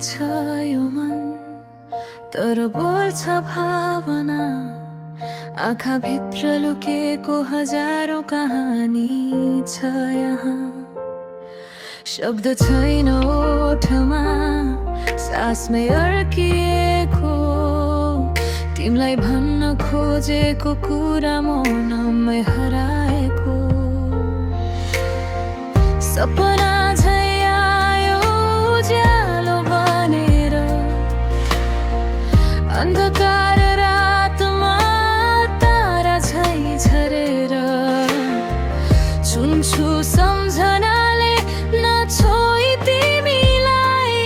छ यो मन तर बोल्छ भावना आँखाभित्र लुकेको हजारौं कहानी छ यहाँ शब्द छैन ओठमा सासमै अड्किएको तिमीलाई भन्न खोजेको कुरा मौनमै हराएको सपना झै आयो उज्यालो बनेर अन्धकार रातमा तारा झै झरेर चुन्छु सम्झनाले नछोई तिमीलाई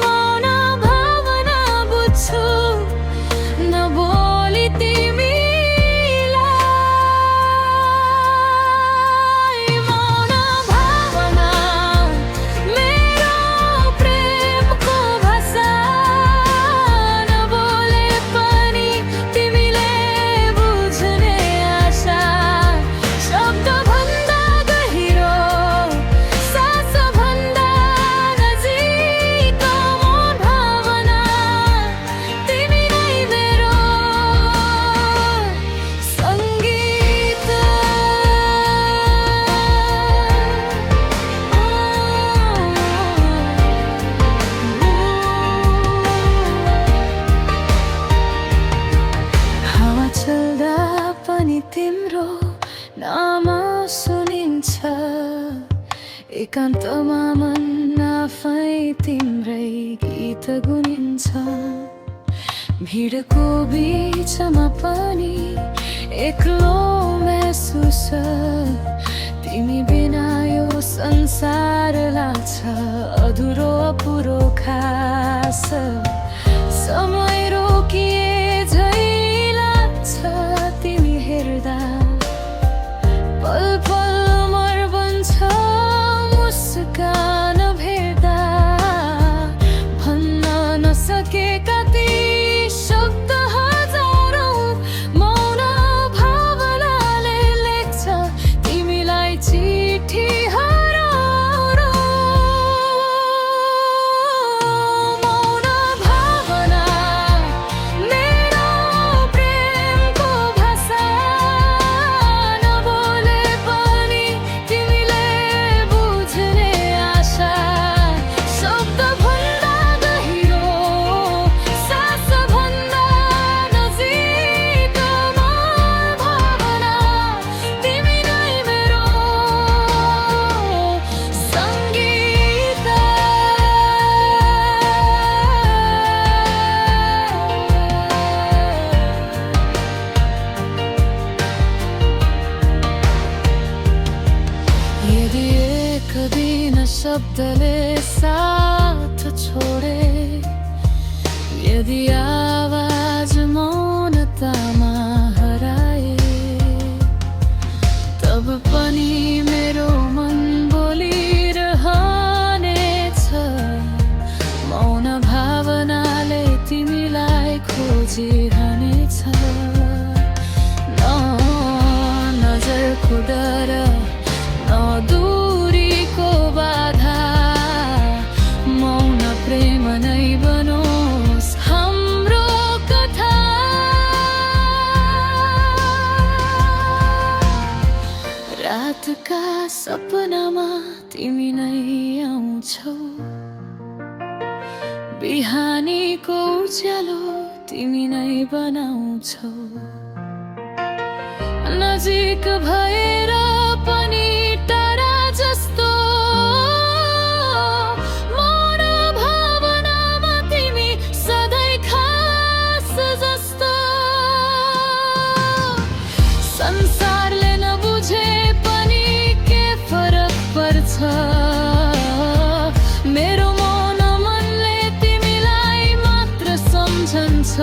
मौन भावना बुझ्छु नबोली तिमीलाई मौन भावना मेरो प्रेमको भाषा नबोले पनि तिमीले बुझ्ने आशा शब्द भन्दा गहिरो सास भन्दा नजिक मौन भावना तिमी नै मेरो सङ्गीत हावा चल्दा पनि तिम्रो नाम सुनिन्छ एकान्तमा मन आफै तिम्रै गीत गुनिन्छ भिडको बिचमा पनि एक्लो महसुस तिमी बिना यो संसार लाग्छ अधुरो अपुरो खास समय रोकिए झै लाग्छ तिमी हेर्दा पल पल मर बन्छ मुस्कान भेट्दा भन्न नसकेका ती शब्द हजारौं मौन भावनाले लेख्छ तिमीलाई चिठीहरू मौन भावना मेरो प्रेमको भाषा नबोले पनि तिमीले बुझ्ने आशा शब्द भन्दा गहिरो सास भन्दा नजिक मौन भावना तिमी नै मेरो सङ्गीत यदि एक दिन शब्दले साथ छोडे यदि आवाज मौनतामा हराए तब पनि मेरो मन बोलिरहनेछ मौन भावनाले तिमीलाई खोजिरहनेछ न नजरको डर न दूरीको बाधा मौन प्रेम नै बनोस् हाम्रो कथा रातका सपनामा तिमी नै आउँछौ बिहानीको उज्यालो तिमी नै बनाउँछौ नजिक भएर पनि टाढा जस्तो मौन भावनामा तिमी सधैँ खास जस्तो संसारले नबुझे पनि के फरक पर्छ मेरो मौन मनले तिमीलाई मात्र सम्झन्छ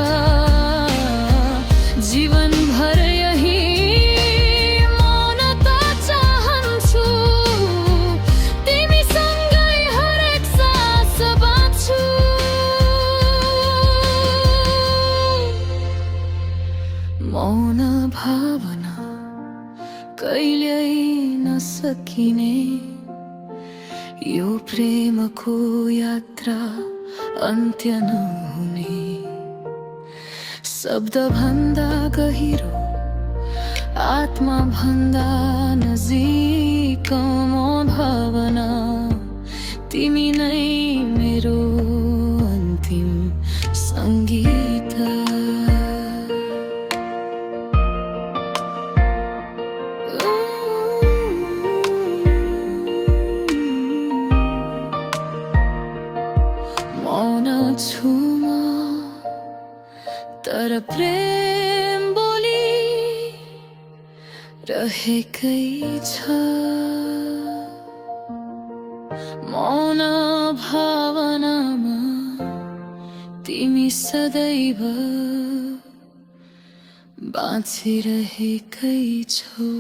जीवनभर यही मौनता चाहन्छु तिमीसँगै हरेक सास बाँच्छु मौन भावना कहिल्यै नसकिने यो प्रेमको यात्रा अन्त्य नहुने शब्द भन्दा गहिरो आत्मा भन्दा नजिक म भावना तिमी नै मेरो अन्तिम सङ्गीत मौन छु म तर प्रेम बोली रहेकै छ मौन भावनामा तिमी सदैव बाँचिरहेकै छौ।